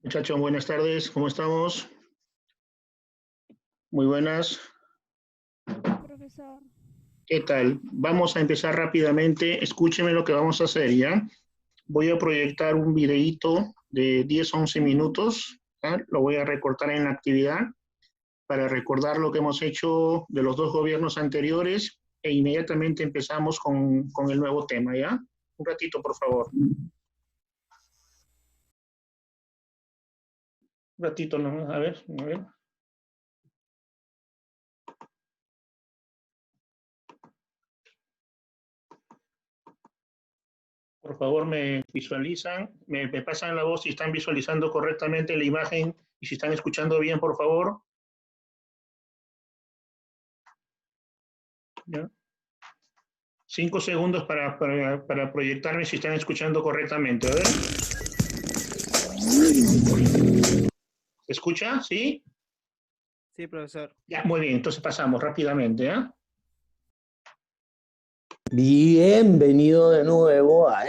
Muchachos, buenas tardes, ¿cómo estamos? Muy buenas. Bien, profesor. ¿Qué tal? Vamos a empezar rápidamente. Escúcheme lo que vamos a hacer, ¿ya? Voy a proyectar un videíto de 10 11 minutos, ¿ya? Lo voy a recortar en la actividad para recordar lo que hemos hecho de los dos gobiernos anteriores e inmediatamente empezamos con el nuevo tema, ¿ya? Un ratito, por favor. Un ratito, ¿no? A ver. Por favor, me visualizan, me pasan la voz si están visualizando correctamente la imagen y si están escuchando bien, por favor. ¿Ya? 5 segundos para proyectarme si están escuchando correctamente. A ver. ¿Se escucha? ¿Sí? Sí, profesor. Ya, muy bien. Entonces pasamos rápidamente. ¿Eh? Bienvenido de nuevo a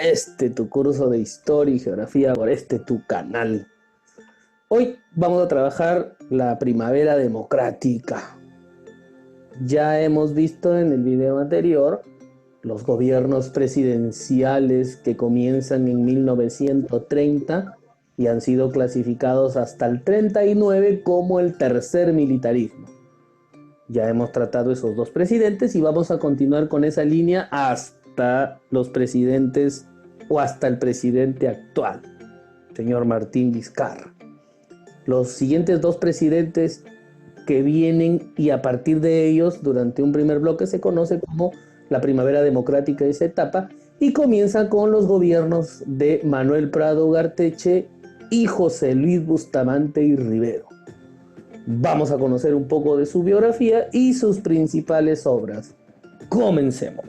tu curso de Historia y Geografía por tu canal. Hoy vamos a trabajar la primavera democrática. Ya hemos visto en el video anterior los gobiernos presidenciales que comienzan en 1930 y han sido clasificados hasta el 39 como el tercer militarismo. Ya hemos tratado esos dos presidentes y vamos a continuar con esa línea hasta los presidentes o hasta el presidente actual, señor Martín Vizcarra. Los siguientes dos presidentes que vienen y a partir de ellos durante un primer bloque se conoce como la primavera democrática de esa etapa y comienza con los gobiernos de Manuel Prado Ugarteche y José Luis Bustamante y Rivero. Vamos a conocer un poco de su biografía y sus principales obras. Comencemos.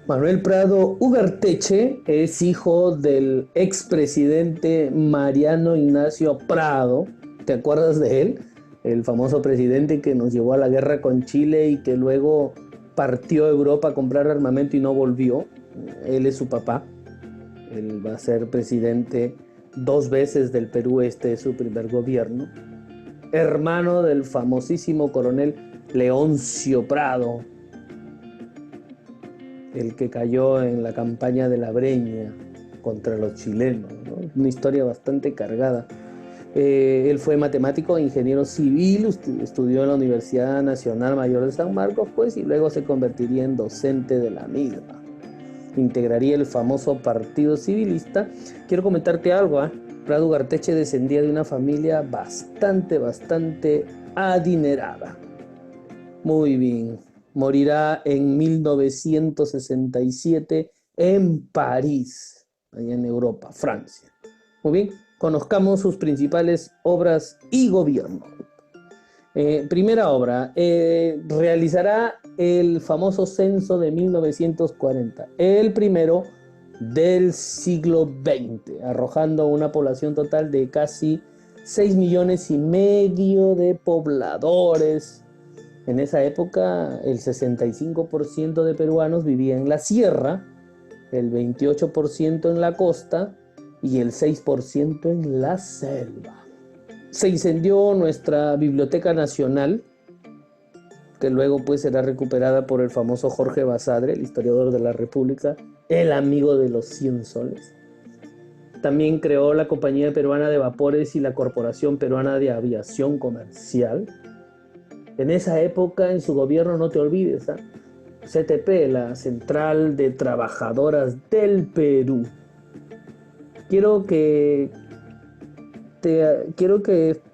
Manuel Prado Ugarteche es hijo del expresidente Mariano Ignacio Prado. ¿Te acuerdas de él? El famoso presidente que nos llevó a la guerra con Chile y que luego partió a Europa a comprar armamento y no volvió. Él es su papá. Él va a ser presidente 2 veces del Perú. Este es su primer gobierno. Hermano del famosísimo coronel Leoncio Prado, el que cayó en la campaña de la Breña contra los chilenos, ¿no? Una historia bastante cargada. Él fue matemático e ingeniero civil, estudió en la Universidad Nacional Mayor de San Marcos, pues, y luego se convertiría en docente de la misma. Integraría el famoso Partido Civilista. Quiero comentarte algo, ¿eh? Prado Ugarteche descendía de una familia bastante adinerada. Muy bien. Morirá en 1967 en París, allá en Europa, Francia. Muy bien. Conozcamos sus principales obras y gobierno. Primera obra, realizará el famoso censo de 1940, el primero del siglo XX, arrojando una población total de casi 6,5 millones de pobladores. En esa época, el 65% de peruanos vivía en la sierra, el 28% en la costa y el 6% en la selva. Se incendió nuestra Biblioteca Nacional, que luego pues será recuperada por el famoso Jorge Basadre, el historiador de la República, el amigo de los 100 soles. También creó la Compañía Peruana de Vapores y la Corporación Peruana de Aviación Comercial. En esa época, en su gobierno, no te olvides, CTP, la Central de Trabajadoras del Perú. Quiero que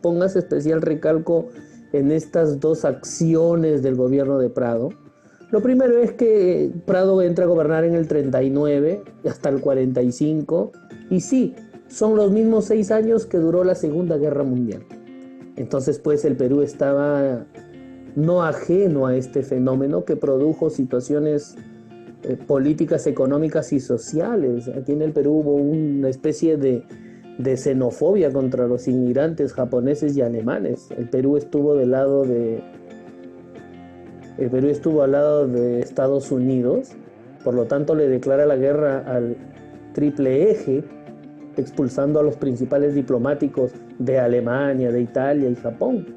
pongas especial recalco en estas dos acciones del gobierno de Prado. Lo primero es que Prado entra a gobernar en el 39 hasta el 45 y sí, son los mismos 6 años que duró la Segunda Guerra Mundial. Entonces pues el Perú estaba no ajeno a este fenómeno que produjo situaciones políticas, económicas y sociales. Aquí en el Perú hubo una especie de xenofobia contra los inmigrantes japoneses y alemanes. El Perú estuvo al lado de Estados Unidos, por lo tanto le declara la guerra al Triple Eje expulsando a los principales diplomáticos de Alemania, de Italia y Japón.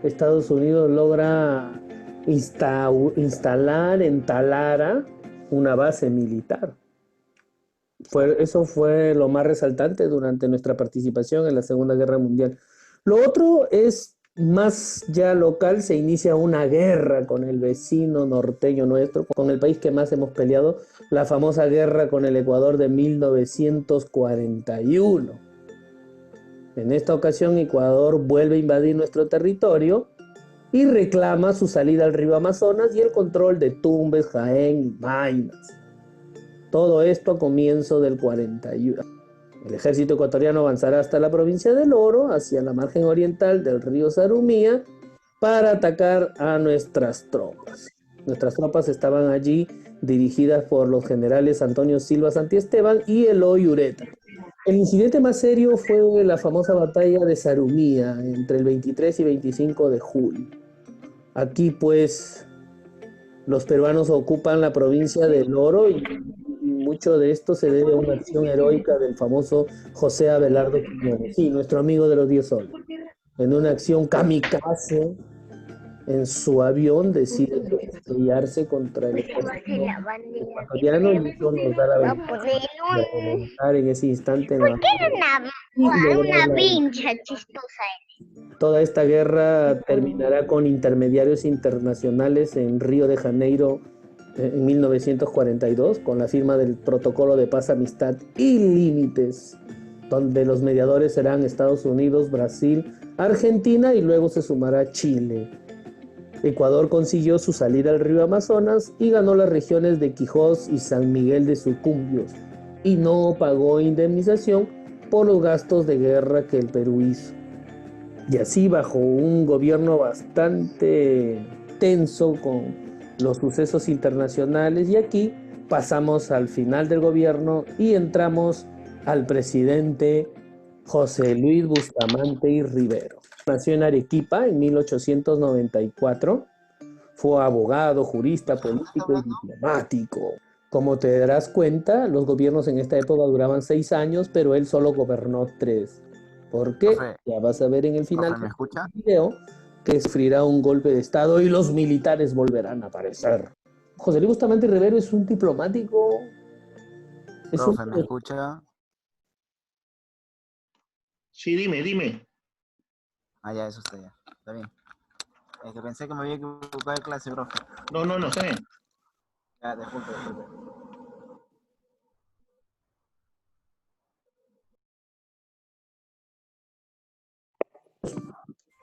Estados Unidos logra instalar en Talara una base militar. Eso fue lo más resaltante durante nuestra participación en la Segunda Guerra Mundial. Lo otro es más ya local, se inicia una guerra con el vecino norteño nuestro, con el país que más hemos peleado, la famosa guerra con el Ecuador de 1941. En esta ocasión, Ecuador vuelve a invadir nuestro territorio y reclama su salida al río Amazonas y el control de Tumbes, Jaén y Maynas. Todo esto a comienzo del 41. El ejército ecuatoriano avanzará hasta la provincia del Oro, hacia la margen oriental del río Sarumía, para atacar a nuestras tropas. Nuestras tropas estaban allí dirigidas por los generales Antonio Silva Santiesteban y Eloy Ureta. El incidente más serio fue la famosa batalla de Sarumía, entre el 23 y 25 de julio. Aquí, pues, los peruanos ocupan la provincia del Oro y mucho de esto se debe a una acción heroica del famoso José Abelardo Quiñones, sí, nuestro amigo de los 10 soles. En una acción kamikaze, en su avión decide estrellarse contra el ejército ecuatoriano y eso nos da la ventaja de remontar en ese instante. ¿Por qué una vincha chistosa? Toda esta guerra terminará con intermediarios internacionales en Río de Janeiro en 1942, con la firma del Protocolo de Paz, Amistad y Límites, donde los mediadores serán Estados Unidos, Brasil, Argentina y luego se sumará Chile. Ecuador consiguió su salida al río Amazonas y ganó las regiones de Quijós y San Miguel de Sucumbios y no pagó indemnización por los gastos de guerra que el Perú hizo. Y así, bajo un gobierno bastante tenso con los sucesos internacionales, y aquí pasamos al final del gobierno y entramos al presidente José Luis Bustamante y Rivero. Nació en Arequipa en 1894, fue abogado, jurista, político y diplomático. Como te darás cuenta, los gobiernos en esta época duraban 6 años, pero él solo gobernó 3. ¿Por qué? Profe, Ya vas a ver en el final ¿me escucha? del video que sufrirá un golpe de Estado y los militares volverán a aparecer. José Luis Bustamante Rivero es un diplomático. Profe, ¿me escucha? Sí, dime. Ah, ya, eso está ya. Está bien. Es que pensé que me había equivocado de clase, profe. No, está bien. Ya, disculpe.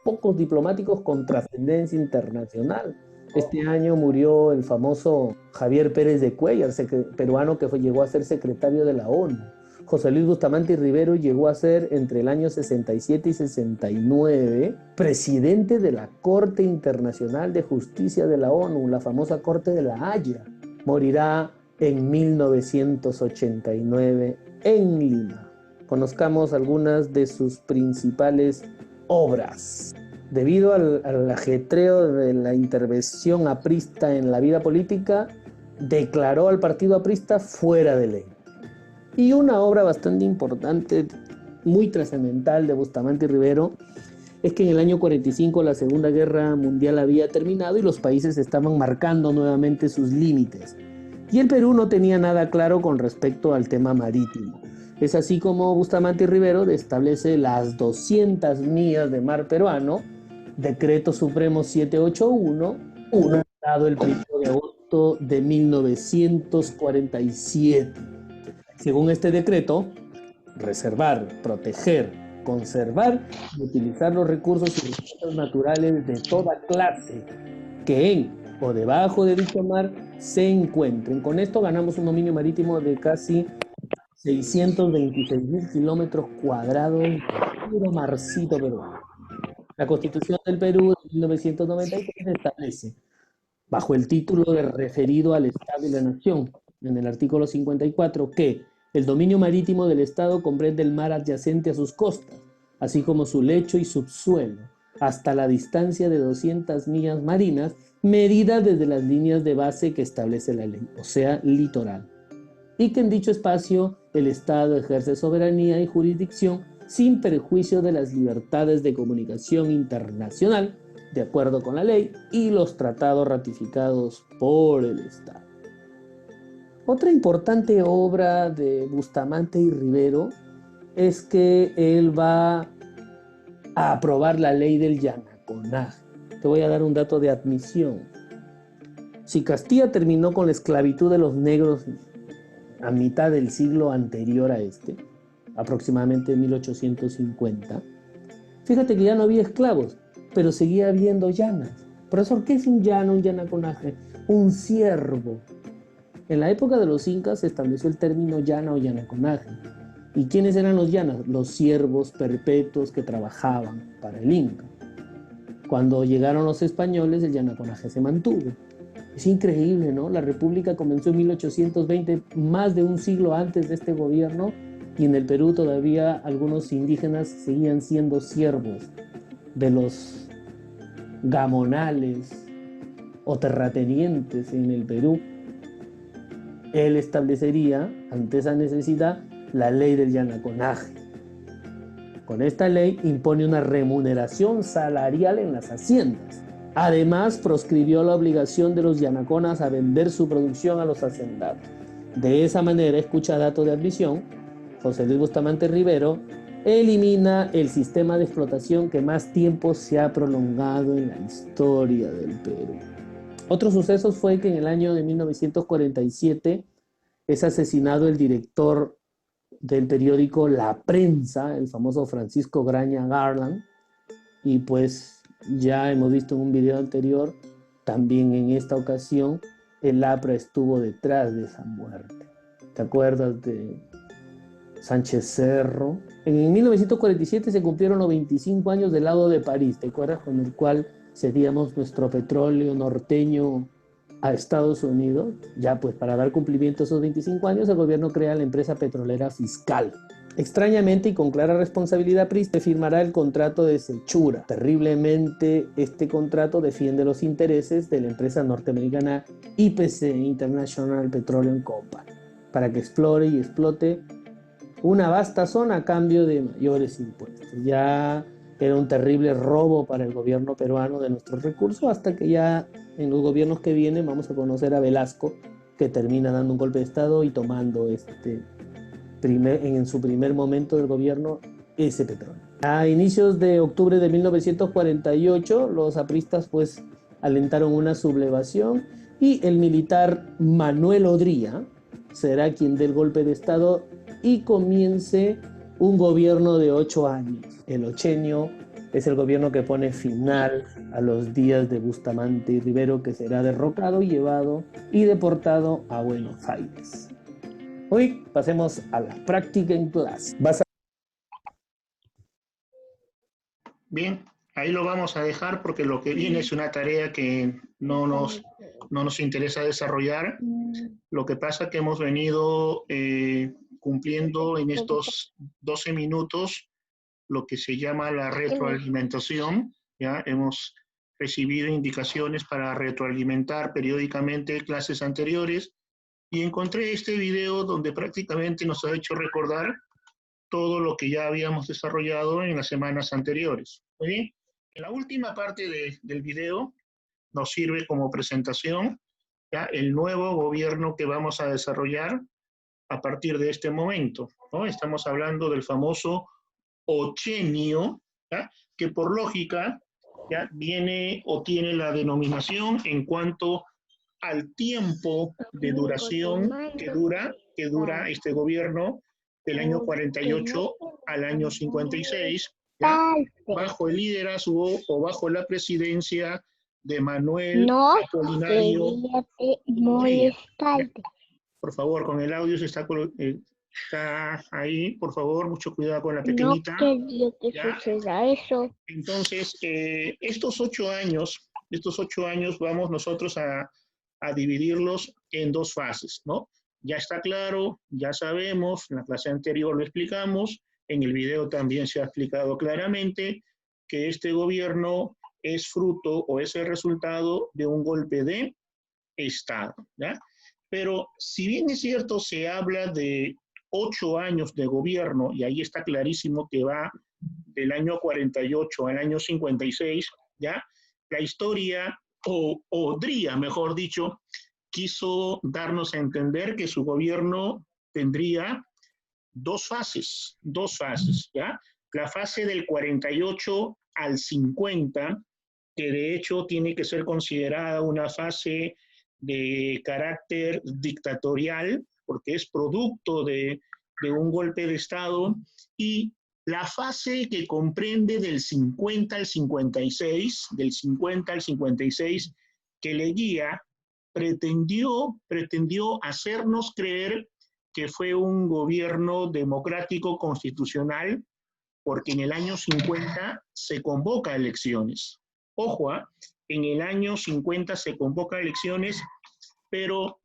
Pocos diplomáticos con trascendencia internacional. Este año murió el famoso Javier Pérez de Cuéllar, peruano que llegó a ser secretario de la ONU. José Luis Bustamante Rivero llegó a ser, entre el año 67 y 69, presidente de la Corte Internacional de Justicia de la ONU, la famosa Corte de la Haya. Morirá en 1989 en Lima. Conozcamos algunas de sus principales obras. Debido al ajetreo de la intervención aprista en la vida política, declaró al partido aprista fuera de ley. Y una obra bastante importante, muy trascendental de Bustamante Rivero, es que en el año 45 la Segunda Guerra Mundial había terminado y los países estaban marcando nuevamente sus límites. Y el Perú no tenía nada claro con respecto al tema marítimo. Es así como Bustamante Rivero establece las 200 millas de mar peruano, Decreto Supremo 781, dado el 1 de agosto de 1947. Según este decreto, reservar, proteger, conservar y utilizar los recursos y recursos naturales de toda clase que en o debajo de dicho mar se encuentren. Con esto ganamos un dominio marítimo de casi 626.000 kilómetros cuadrados de puro marcito peruano. La Constitución del Perú de 1993 establece, bajo el título de referido al Estado y la Nación, en el artículo 54, que el dominio marítimo del Estado comprende el mar adyacente a sus costas, así como su lecho y subsuelo, hasta la distancia de 200 millas marinas, medida desde las líneas de base que establece la ley, o sea, litoral. Y que en dicho espacio el Estado ejerce soberanía y jurisdicción sin perjuicio de las libertades de comunicación internacional, de acuerdo con la ley y los tratados ratificados por el Estado. Otra importante obra de Bustamante y Rivero es que él va a aprobar la ley del Yanaconaje. Te voy a dar un dato de admisión. Si Castilla terminó con la esclavitud de los negros a mitad del siglo anterior a este, aproximadamente 1850, fíjate que ya no había esclavos, pero seguía habiendo llanas. Profesor, ¿qué es un llano, un yanaconaje? Un siervo. En la época de los incas se estableció el término llana o yanaconaje. ¿Y quiénes eran los llanas? Los siervos perpetuos que trabajaban para el inca. Cuando llegaron los españoles, el yanaconaje se mantuvo. Es increíble, ¿no? La República comenzó en 1820, más de un siglo antes de este gobierno, y en el Perú todavía algunos indígenas seguían siendo siervos de los gamonales o terratenientes en el Perú. Él establecería, ante esa necesidad, la ley del yanaconaje. Con esta ley impone una remuneración salarial en las haciendas. Además, proscribió la obligación de los yanaconas a vender su producción a los hacendados. De esa manera, escucha dato de admisión, José Luis Bustamante Rivero elimina el sistema de explotación que más tiempo se ha prolongado en la historia del Perú. Otro suceso fue que en el año de 1947 es asesinado el director del periódico La Prensa, el famoso Francisco Graña Garland, y pues ya hemos visto en un video anterior, también en esta ocasión, el APRA estuvo detrás de esa muerte. ¿Te acuerdas de Sánchez Cerro? En 1947 se cumplieron los 25 años del Laudo de París, ¿te acuerdas? Con el cual cedíamos nuestro petróleo norteño a Estados Unidos. Ya pues para dar cumplimiento a esos 25 años, el gobierno crea la empresa petrolera Fiscal. Extrañamente y con clara responsabilidad, Priste firmará el contrato de Sechura. Terriblemente, este contrato defiende los intereses de la empresa norteamericana IPC, International Petroleum Company, para que explore y explote una vasta zona a cambio de mayores impuestos. Ya era un terrible robo para el gobierno peruano de nuestros recursos, hasta que ya en los gobiernos que vienen vamos a conocer a Velasco, que termina dando un golpe de Estado y tomando en su primer momento del gobierno ese petróleo. A inicios de octubre de 1948, los apristas pues alentaron una sublevación y el militar Manuel Odría será quien dé el golpe de Estado y comience un gobierno de 8 años. El ochenio es el gobierno que pone final a los días de Bustamante y Rivero, que será derrocado, llevado y deportado a Buenos Aires. Hoy pasemos a la práctica en clase. Bien, ahí lo vamos a dejar porque lo que viene es una tarea que no nos interesa desarrollar. Lo que pasa es que hemos venido cumpliendo en estos 12 minutos lo que se llama la retroalimentación. Ya hemos recibido indicaciones para retroalimentar periódicamente clases anteriores y encontré este video donde prácticamente nos ha hecho recordar todo lo que ya habíamos desarrollado en las semanas anteriores. Muy bien. En la última parte del video nos sirve como presentación ya el nuevo gobierno que vamos a desarrollar a partir de este momento, ¿no? Estamos hablando del famoso ochenio, ¿ya? Que por lógica ya viene o tiene la denominación en cuanto al tiempo de duración que dura este gobierno del año 48 al año 56, ¿ya? Bajo el liderazgo o bajo la presidencia de Manuel Apolinario Odría. Por favor, con el audio se está ahí, por favor, mucho cuidado con la pequeñita. No quería que suceda eso. Entonces, estos 8 años vamos nosotros a dividirlos en 2 fases, ¿no? Ya está claro, ya sabemos, en la clase anterior lo explicamos, en el video también se ha explicado claramente que este gobierno es fruto o es el resultado de un golpe de Estado, ¿ya? Pero si bien es cierto, se habla de 8 años de gobierno, y ahí está clarísimo que va del año 48 al año 56, ¿ya? La historia, o Odría, mejor dicho, quiso darnos a entender que su gobierno tendría dos fases, ¿ya? La fase del 48 al 50, que de hecho tiene que ser considerada una fase de carácter dictatorial, porque es producto de un golpe de Estado, y la fase que comprende del 50 al 56, que Leguía pretendió hacernos creer que fue un gobierno democrático constitucional, porque en el año 50 se convoca elecciones. Ojo, en el año 50 se convoca elecciones, pero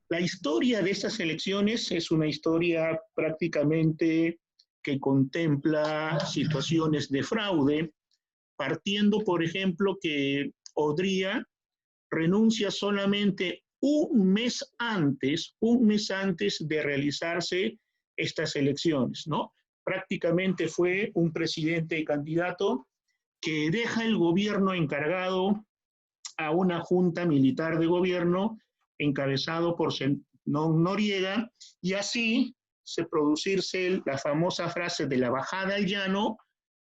la historia de estas elecciones es una historia prácticamente que contempla situaciones de fraude, partiendo, por ejemplo, que Odría renuncia solamente un mes antes de realizarse estas elecciones, ¿no? Prácticamente fue un presidente candidato que deja el gobierno encargado a una junta militar de gobierno encabezado por Noriega, y así se producirse la famosa frase de la bajada al llano,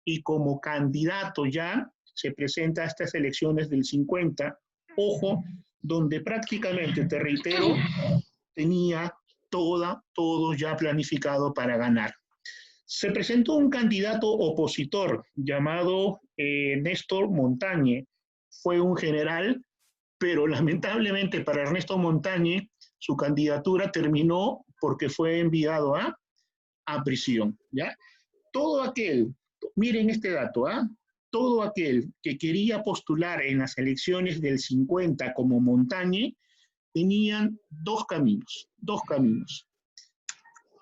y como candidato ya se presenta a estas elecciones del 50, ojo, donde prácticamente, te reitero, tenía todo ya planificado para ganar. Se presentó un candidato opositor llamado Néstor Montañe. Fue un general, pero lamentablemente para Ernesto Montañe su candidatura terminó porque fue enviado a prisión, ¿ya? Todo aquel, miren este dato, todo aquel que quería postular en las elecciones del 50 como Montañe, tenían dos caminos.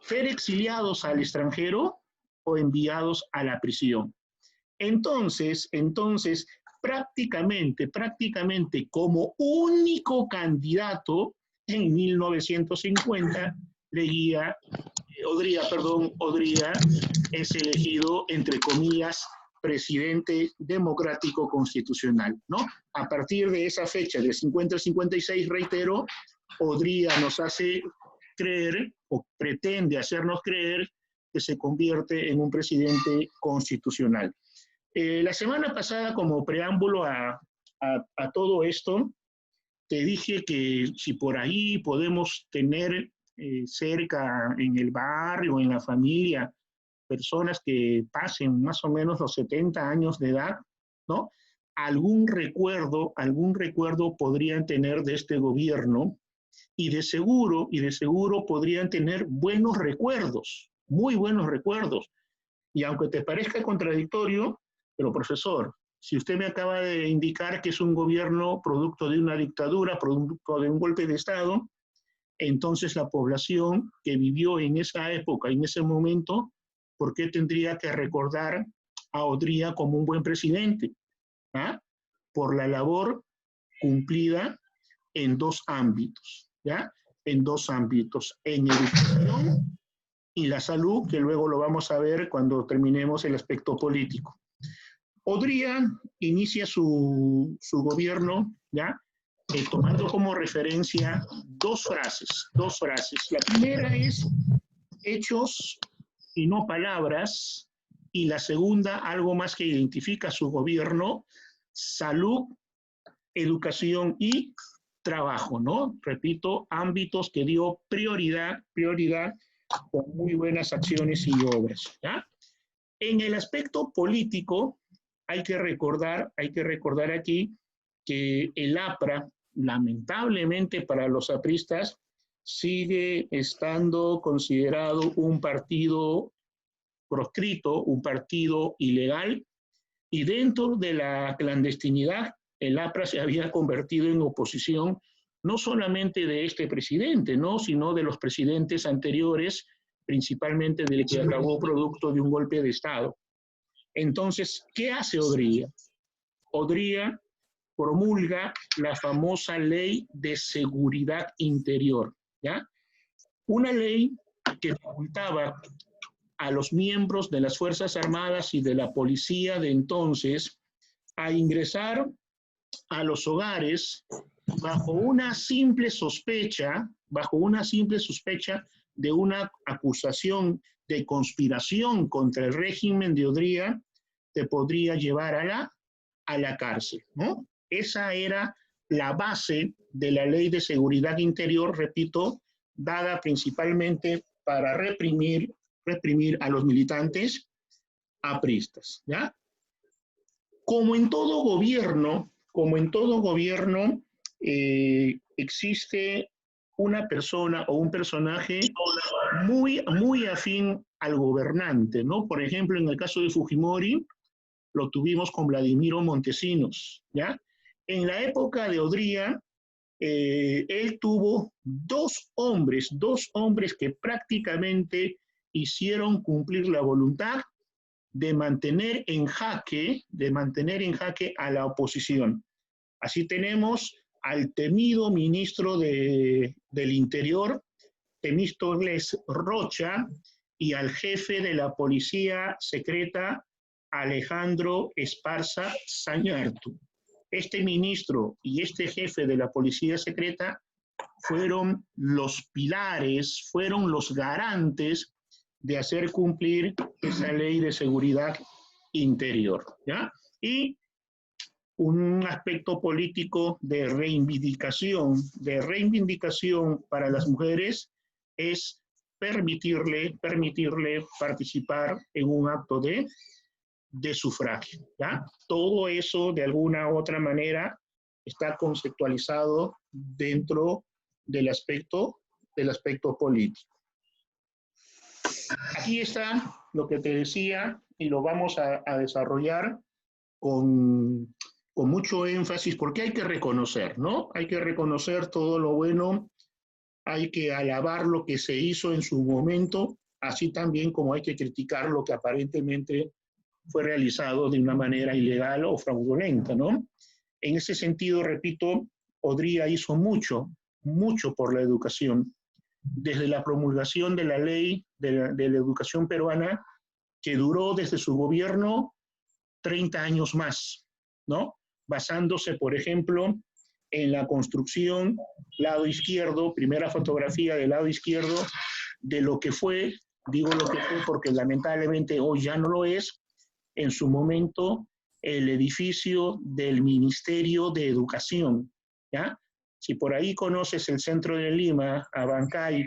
Ser exiliados al extranjero o enviados a la prisión. Entonces, prácticamente como único candidato en 1950, Odría es elegido, entre comillas, presidente democrático constitucional, ¿no? A partir de esa fecha, del 50 al 56, reitero, Odría nos hace creer, o pretende hacernos creer, que se convierte en un presidente constitucional. La semana pasada, como preámbulo a todo esto, te dije que si por ahí podemos tener cerca en el barrio, en la familia, personas que pasen más o menos los 70 años de edad, ¿no? Algún recuerdo podrían tener de este gobierno, y de seguro podrían tener buenos recuerdos, muy buenos recuerdos. Y aunque te parezca contradictorio, pero profesor, si usted me acaba de indicar que es un gobierno producto de una dictadura, producto de un golpe de Estado, entonces la población que vivió en esa época, en ese momento, ¿por qué tendría que recordar a Odría como un buen presidente? Por la labor cumplida en dos ámbitos, ¿ya? En dos ámbitos, en educación y la salud, que luego lo vamos a ver cuando terminemos el aspecto político. Odría inicia su gobierno, ¿ya? Tomando como referencia dos frases. La primera es hechos y no palabras, y la segunda, algo más que identifica su gobierno: salud, educación y trabajo, ¿no? Repito, ámbitos que dio prioridad con muy buenas acciones y obras, ¿ya? En el aspecto político, hay que recordar aquí que el APRA, lamentablemente para los apristas, sigue estando considerado un partido proscrito, un partido ilegal, y dentro de la clandestinidad, el APRA se había convertido en oposición no solamente de este presidente, ¿no?, sino de los presidentes anteriores, principalmente del que acabó producto de un golpe de Estado. Entonces, ¿qué hace Odría? Odría promulga la famosa Ley de Seguridad Interior, ¿ya? Una ley que facultaba a los miembros de las Fuerzas Armadas y de la policía de entonces a ingresar a los hogares bajo una simple sospecha de una acusación de conspiración contra el régimen de Odría, te podría llevar a la cárcel, ¿no? Esa era la base de la Ley de Seguridad Interior, repito, dada principalmente para reprimir a los militantes apristas, ¿ya? Como en todo gobierno, existe una persona o un personaje muy afín al gobernante, ¿no? Por ejemplo, en el caso de Fujimori, lo tuvimos con Vladimiro Montesinos, ¿ya? En la época de Odría, él tuvo dos hombres que prácticamente hicieron cumplir la voluntad de mantener en jaque a la oposición. Así tenemos al temido ministro del Interior, Temístocles Rocha, y al jefe de la policía secreta, Alejandro Esparza Sañartu. Este ministro y este jefe de la policía secreta fueron los pilares, fueron los garantes de hacer cumplir esa ley de seguridad interior, ¿ya? Y un aspecto político de reivindicación para las mujeres es permitirle participar en un acto de sufragio, ¿ya? Todo eso, de alguna u otra manera, está conceptualizado dentro del aspecto político. Aquí está lo que te decía y lo vamos a desarrollar con mucho énfasis, porque hay que reconocer, ¿no? Hay que reconocer todo lo bueno, hay que alabar lo que se hizo en su momento, así también como hay que criticar lo que aparentemente fue realizado de una manera ilegal o fraudulenta, ¿no? En ese sentido, repito, Odría hizo mucho por la educación, desde la promulgación de la ley de la educación peruana, que duró desde su gobierno 30 años más, ¿no? Basándose, por ejemplo, en la construcción, lado izquierdo, primera fotografía del lado izquierdo, de lo que fue, digo lo que fue porque lamentablemente hoy ya no lo es, en su momento, el edificio del Ministerio de Educación, ¿ya? Si por ahí conoces el centro de Lima, Abancay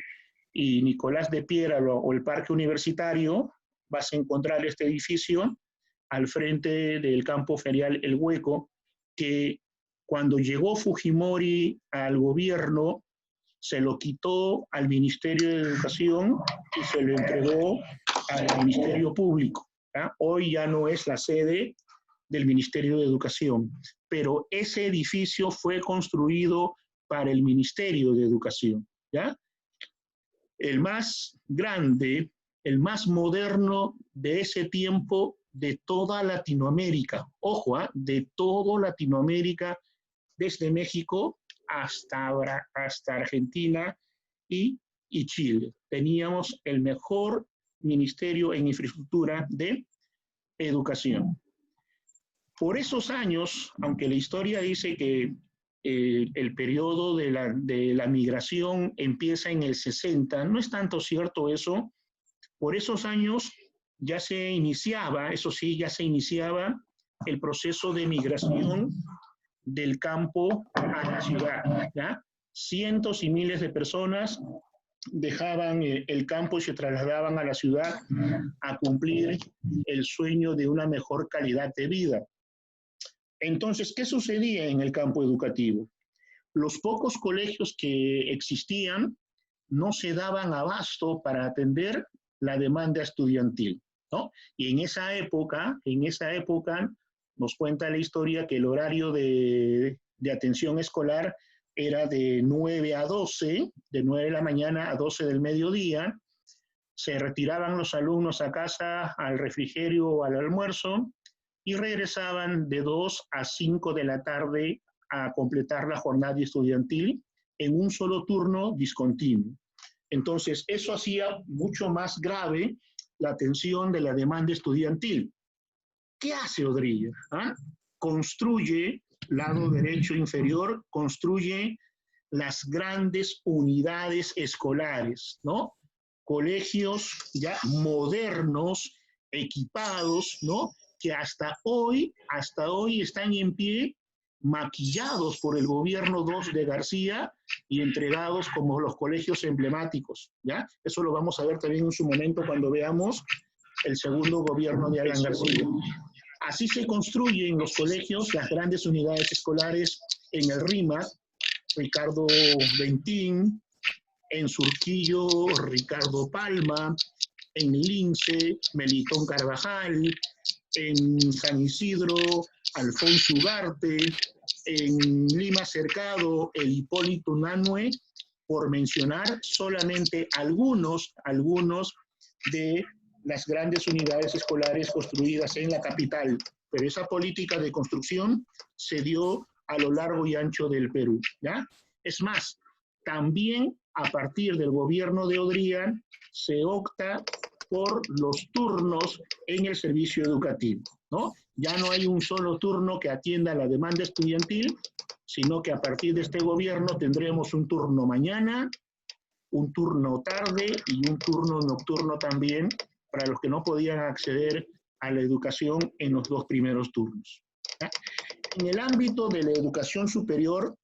y Nicolás de Piedra o el Parque Universitario, vas a encontrar este edificio al frente del campo ferial El Hueco, que cuando llegó Fujimori al gobierno, se lo quitó al Ministerio de Educación y se lo entregó al Ministerio Público, ¿ya? Hoy ya no es la sede del Ministerio de Educación, pero ese edificio fue construido para el Ministerio de Educación, ¿ya? El más grande, el más moderno de ese tiempo de toda Latinoamérica. Ojo, de toda Latinoamérica, desde México hasta Argentina y Chile. Teníamos el mejor ministerio en infraestructura de educación. Por esos años, aunque la historia dice que el periodo de la migración empieza en el 60, no es tanto cierto eso. Por esos años ya se iniciaba el proceso de migración del campo a la ciudad, ¿ya? Cientos y miles de personas dejaban el campo y se trasladaban a la ciudad a cumplir el sueño de una mejor calidad de vida. Entonces, ¿qué sucedía en el campo educativo? Los pocos colegios que existían no se daban abasto para atender la demanda estudiantil, ¿no? Y en esa época nos cuenta la historia que el horario de atención escolar era de 9 a 12, de 9 de la mañana a 12 del mediodía. Se retiraban los alumnos a casa al refrigerio o al almuerzo y regresaban de 2 a 5 de la tarde a completar la jornada estudiantil en un solo turno discontinuo. Entonces, eso hacía mucho más grave la atención de la demanda estudiantil. ¿Qué hace Odría? ¿Ah? Construye, lado derecho inferior, construye las grandes unidades escolares, ¿no? Colegios ya modernos, equipados, ¿no? Que hasta hoy están en pie, maquillados por el gobierno 2 de García y entregados como los colegios emblemáticos, ¿ya? Eso lo vamos a ver también en su momento cuando veamos el segundo gobierno de Alan García. Así se construyen los colegios, las grandes unidades escolares en el RIMAC, Ricardo Bentín, en Surquillo, Ricardo Palma, en Lince, Melitón Carvajal, en San Isidro, Alfonso Ugarte, en Lima Cercado, el Hipólito Unanue, por mencionar solamente algunos de las grandes unidades escolares construidas en la capital. Pero esa política de construcción se dio a lo largo y ancho del Perú, ¿ya? Es más, también a partir del gobierno de Odría se opta por los turnos en el servicio educativo, ¿no? Ya no hay un solo turno que atienda la demanda estudiantil, sino que a partir de este gobierno tendremos un turno mañana, un turno tarde y un turno nocturno también para los que no podían acceder a la educación en los 2 primeros turnos, ¿ya? En el ámbito de la educación superior,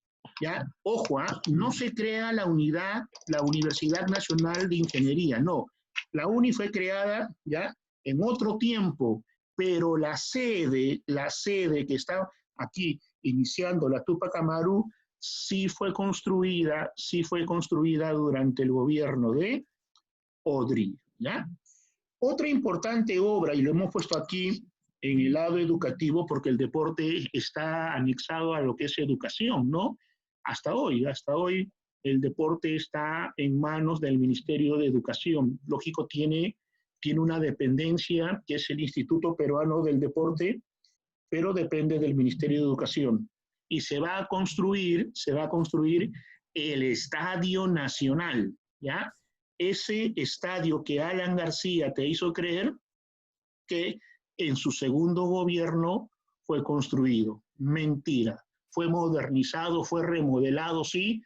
ya, ojo, no se crea la Universidad Nacional de Ingeniería, no. La UNI fue creada ya en otro tiempo, pero la sede que está aquí iniciando la Tupac Amaru, sí fue construida durante el gobierno de Odría, ¿ya? Otra importante obra, y lo hemos puesto aquí en el lado educativo, porque el deporte está anexado a lo que es educación, ¿no? Hasta hoy el deporte está en manos del Ministerio de Educación. Lógico, tiene una dependencia, que es el Instituto Peruano del Deporte, pero depende del Ministerio de Educación. Y se va a construir el Estadio Nacional, ¿ya? Ese estadio que Alan García te hizo creer que en su segundo gobierno fue construido. Mentira. Fue modernizado, fue remodelado, sí,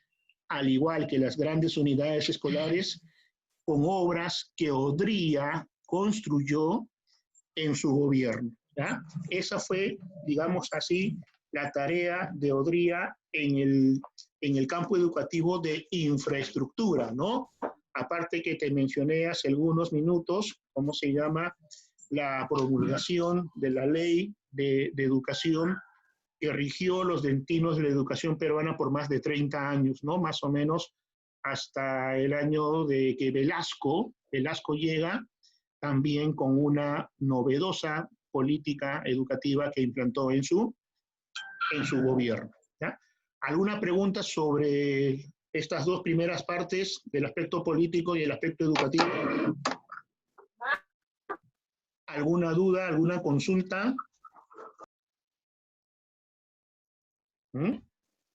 al igual que las grandes unidades escolares, con obras que Odría construyó en su gobierno, ¿ya? Esa fue, digamos así, la tarea de Odría en el campo educativo de infraestructura, ¿no? Aparte que te mencioné hace algunos minutos, ¿cómo se llama? La promulgación de la ley de educación que rigió los destinos de la educación peruana por más de 30 años, ¿no? Más o menos hasta el año de que Velasco llega también con una novedosa política educativa que implantó en su gobierno, ¿ya? ¿Alguna pregunta sobre estas 2 primeras partes del aspecto político y el aspecto educativo? ¿Alguna duda, alguna consulta?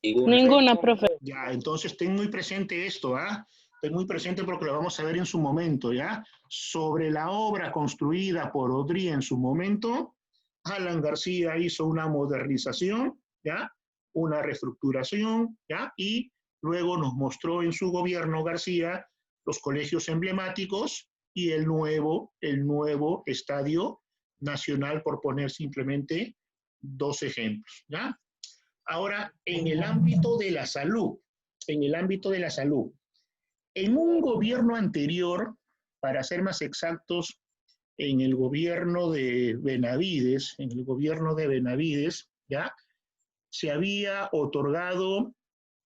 Ninguna, profe. Ya, entonces ten muy presente esto, ¿ah? Ten muy presente porque lo vamos a ver en su momento, ¿ya? Sobre la obra construida por Odría en su momento, Alan García hizo una modernización, ¿ya? Una reestructuración, ¿ya? Y luego nos mostró en su gobierno García los colegios emblemáticos y el nuevo Estadio Nacional, por poner simplemente 2 ejemplos, ¿ya? Ahora, en el ámbito de la salud, en un gobierno anterior, para ser más exactos, en el gobierno de Benavides, ¿ya? Se había otorgado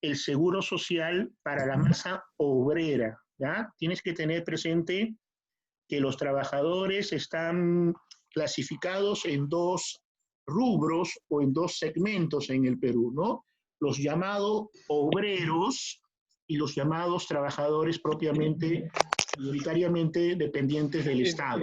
el seguro social para la masa obrera, ¿ya? Tienes que tener presente que los trabajadores están clasificados en 2 rubros o en 2 segmentos en el Perú, ¿no? Los llamados obreros y los llamados trabajadores propiamente, prioritariamente dependientes del Estado.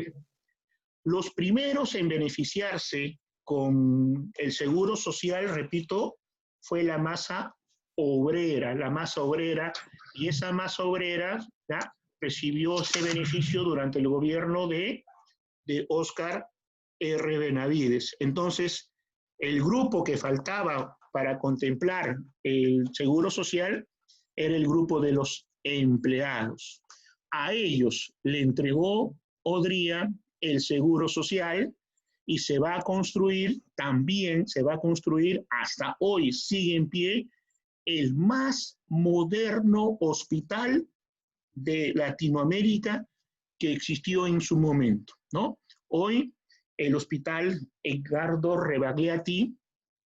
Los primeros en beneficiarse con el seguro social, repito, fue la masa obrera, y esa masa obrera, ¿ya? recibió ese beneficio durante el gobierno de Óscar R. Benavides. Entonces, el grupo que faltaba para contemplar el seguro social era el grupo de los empleados. A ellos le entregó Odría el seguro social y se va a construir, también se va a construir, hasta hoy sigue en pie, el más moderno hospital de Latinoamérica que existió en su momento, ¿no? Hoy el Hospital Edgardo Rebagliati,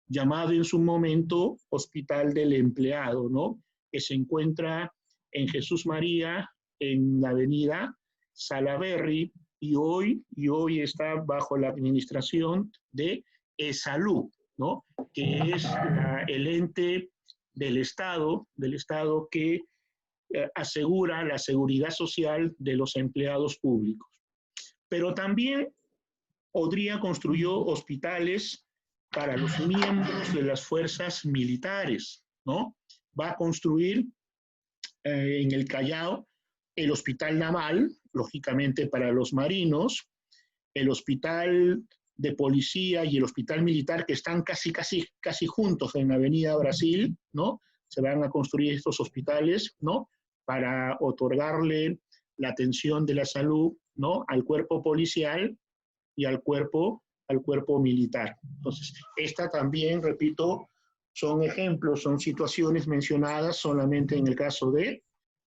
llamado en su momento Hospital del Empleado, ¿no? Que se encuentra en Jesús María, en la avenida Salaberry, y hoy está bajo la administración de ESalud, ¿no? Que es el ente del Estado que asegura la seguridad social de los empleados públicos. Pero también Odría construyó hospitales para los miembros de las fuerzas militares, ¿no? Va a construir en el Callao el Hospital Naval, lógicamente para los marinos, el Hospital de Policía y el Hospital Militar, que están casi juntos en la Avenida Brasil, ¿no? Se van a construir estos hospitales, ¿no? Para otorgarle la atención de la salud, ¿no? Al cuerpo policial y al cuerpo militar. Entonces, esta también, repito, son ejemplos, son situaciones mencionadas solamente en el caso de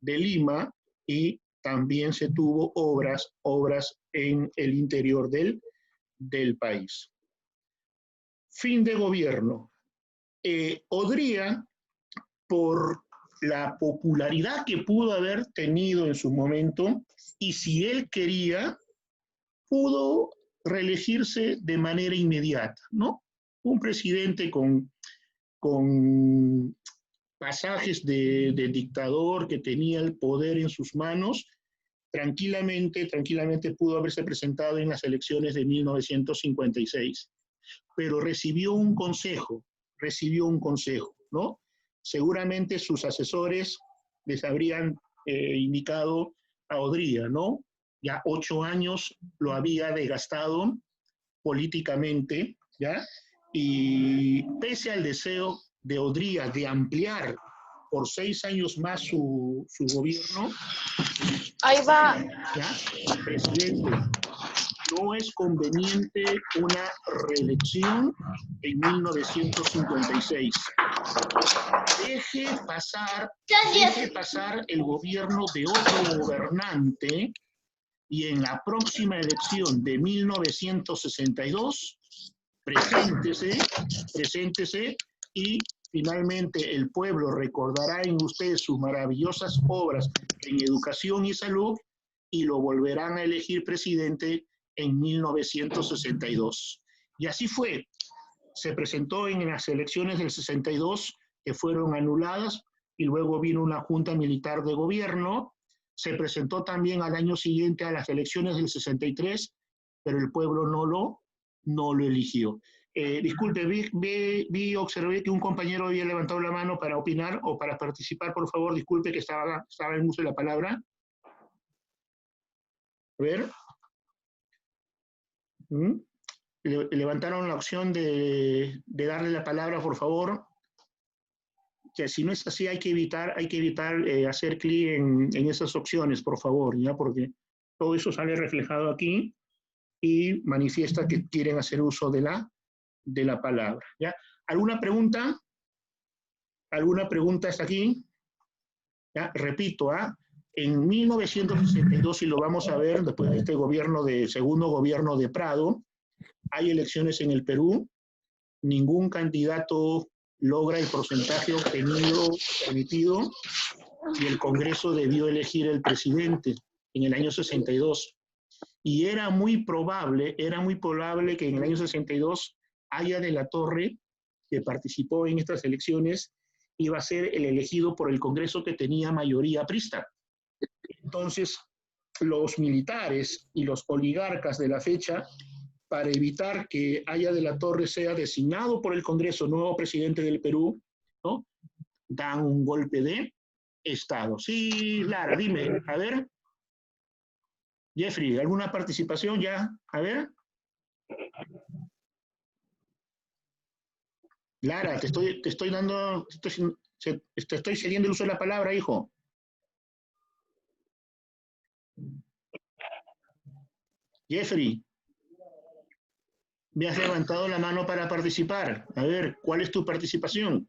Lima, y también se tuvo obras en el interior del país. Fin de gobierno. Odría, por la popularidad que pudo haber tenido en su momento, y si él quería, pudo reelegirse de manera inmediata, ¿no? Un presidente con pasajes de dictador, que tenía el poder en sus manos, tranquilamente pudo haberse presentado en las elecciones de 1956. Pero recibió un consejo, ¿no? Seguramente sus asesores les habrían indicado a Odría, ¿no? Ya 8 años lo había desgastado políticamente, ¿ya? Y pese al deseo de Odría de ampliar por 6 años más su gobierno, Ahí va. ¿ya? Presidente, no es conveniente una reelección en 1956. Deje pasar el gobierno de otro gobernante, y en la próxima elección de 1962, preséntese y finalmente el pueblo recordará en usted sus maravillosas obras en educación y salud y lo volverán a elegir presidente en 1962. Y así fue. Se presentó en las elecciones del 62, que fueron anuladas, y luego vino una junta militar de gobierno. Se presentó también al año siguiente a las elecciones del 63, pero el pueblo no lo eligió. Disculpe, observé que un compañero había levantado la mano para opinar o para participar, por favor. Disculpe que estaba en uso de la palabra. A ver. Levantaron la opción de darle la palabra, por favor. Que si no es así, hay que evitar hacer clic en esas opciones, por favor, ¿ya? Porque todo eso sale reflejado aquí y manifiesta que quieren hacer uso de la palabra, ¿ya? ¿Alguna pregunta? ¿Alguna pregunta hasta aquí? ¿Ya? Repito, en 1962, y lo vamos a ver después de este segundo gobierno de Prado, hay elecciones en el Perú, ningún candidato logra el porcentaje permitido, y el Congreso debió elegir el presidente en el año 62. Y era muy probable que en el año 62 Haya de la Torre, que participó en estas elecciones, iba a ser el elegido por el Congreso que tenía mayoría aprista. Entonces, los militares y los oligarcas de la fecha, para evitar que Haya de la Torre sea designado por el Congreso nuevo presidente del Perú, ¿no?, dan un golpe de Estado. Sí, Lara, dime, a ver. Jeffrey, ¿alguna participación ya? A ver. Lara, te estoy dando, te estoy cediendo el uso de la palabra, hijo. Jeffrey, me has levantado la mano para participar. A ver, ¿cuál es tu participación?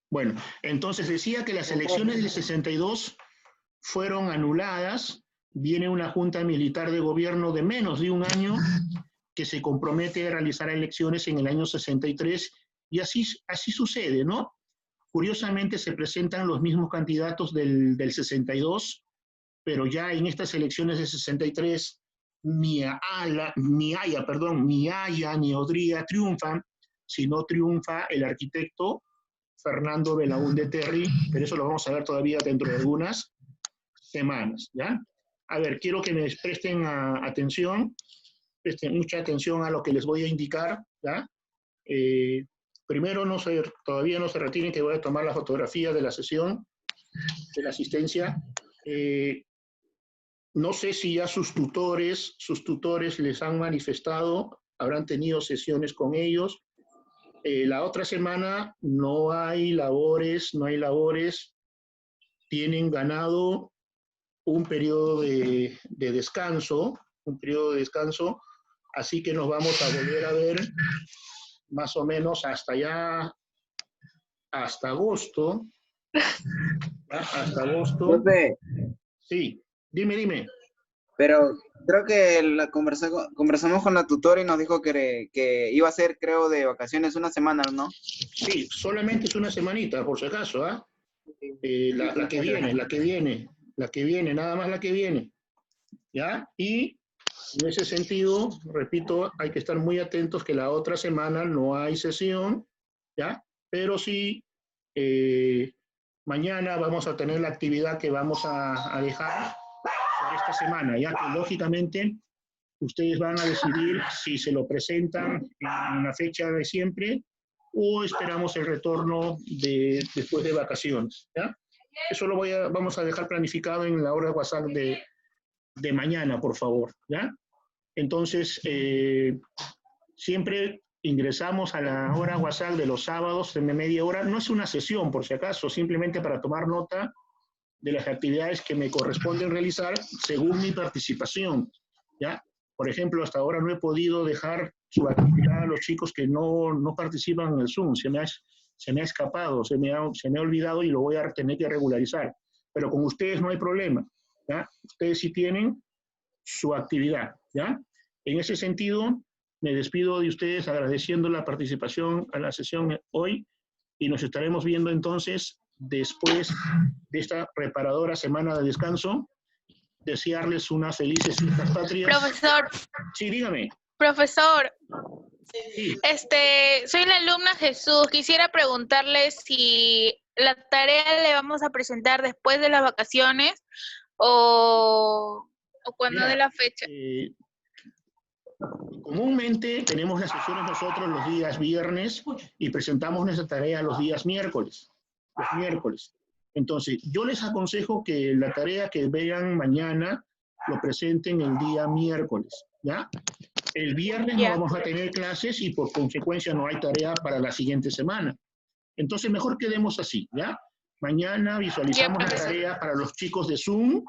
Bueno, entonces decía que las elecciones del 62 fueron anuladas. Viene una junta militar de gobierno de menos de un año que se compromete a realizar elecciones en el año 63 y así sucede, ¿no? Curiosamente se presentan los mismos candidatos del 62, pero ya en estas elecciones de 63 ni Aya ni Odría triunfan, sino triunfa el arquitecto Fernando Belaúnde Terry, pero eso lo vamos a ver todavía dentro de algunas semanas, ¿ya? A ver, quiero que me presten atención, presten mucha atención a lo que les voy a indicar, ¿ya? Primero, todavía no se retiren, que voy a tomar la fotografía de la sesión, de la asistencia. No sé si ya sus tutores les han manifestado, habrán tenido sesiones con ellos. La otra semana no hay labores, tienen ganado un periodo de descanso, así que nos vamos a volver a ver más o menos hasta agosto. Hasta agosto. Profe, Sí, dime. pero creo que conversamos con la tutora y nos dijo que iba a ser, creo, de vacaciones una semana, ¿no? Sí, solamente es una semanita, por si acaso, ¿ah? La que viene, nada más la que viene, ¿ya? Y en ese sentido, repito, hay que estar muy atentos que la otra semana no hay sesión, ¿ya? Pero sí, mañana vamos a tener la actividad que vamos a dejar por esta semana, ya que lógicamente ustedes van a decidir si se lo presentan en la fecha de siempre o esperamos el retorno después de vacaciones, ¿ya? Eso vamos a dejar planificado en la hora de WhatsApp de mañana, por favor, ¿ya? Entonces, siempre ingresamos a la hora WhatsApp de los sábados de media hora. No es una sesión, por si acaso, simplemente para tomar nota de las actividades que me corresponden realizar según mi participación, ¿ya? Por ejemplo, hasta ahora no he podido dejar su actividad a los chicos que no participan en el Zoom. Se me ha escapado, se me ha olvidado y lo voy a tener que regularizar. Pero con ustedes no hay problema, ¿ya? Ustedes sí tienen su actividad, ¿ya? En ese sentido, me despido de ustedes agradeciendo la participación a la sesión hoy y nos estaremos viendo entonces después de esta reparadora semana de descanso. Desearles unas felices fiestas patrias. Profesor, Sí, dígame. profesor, Sí. soy la alumna Jesús. Quisiera preguntarle si la tarea le vamos a presentar después de las vacaciones o cuando Mira, de la fecha. Comúnmente tenemos las sesiones nosotros los días viernes y presentamos nuestra tarea los días miércoles. Entonces, yo les aconsejo que la tarea que vean mañana lo presenten el día miércoles, ¿ya? El viernes no vamos a tener clases y por consecuencia no hay tarea para la siguiente semana. Entonces, mejor quedemos así, ¿ya? Mañana visualizamos la tarea para los chicos de Zoom,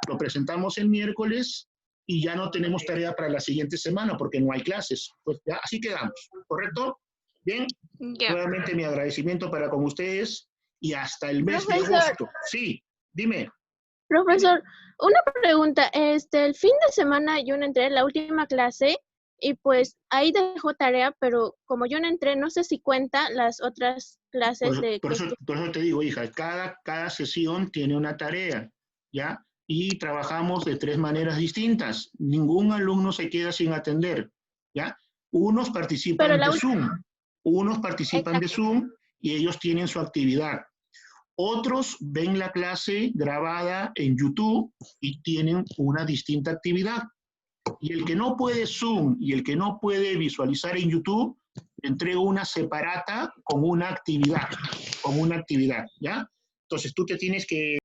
lo presentamos el miércoles y ya no tenemos tarea para la siguiente semana porque no hay clases. Pues ya, así quedamos, ¿correcto? Bien, nuevamente mi agradecimiento para con ustedes y hasta el mes de agosto. Sí, dime. Profesor, una pregunta. El fin de semana yo no entré en la última clase y pues ahí dejó tarea, pero como yo no entré, no sé si cuenta las otras clases Por eso te digo, hija, cada sesión tiene una tarea, ¿ya? Y trabajamos de 3 maneras distintas. Ningún alumno se queda sin atender, ¿ya? Unos participan de Zoom y ellos tienen su actividad. Otros ven la clase grabada en YouTube y tienen una distinta actividad. Y el que no puede Zoom y el que no puede visualizar en YouTube, le entrego una separata con una actividad, ¿ya? Entonces tú te tienes que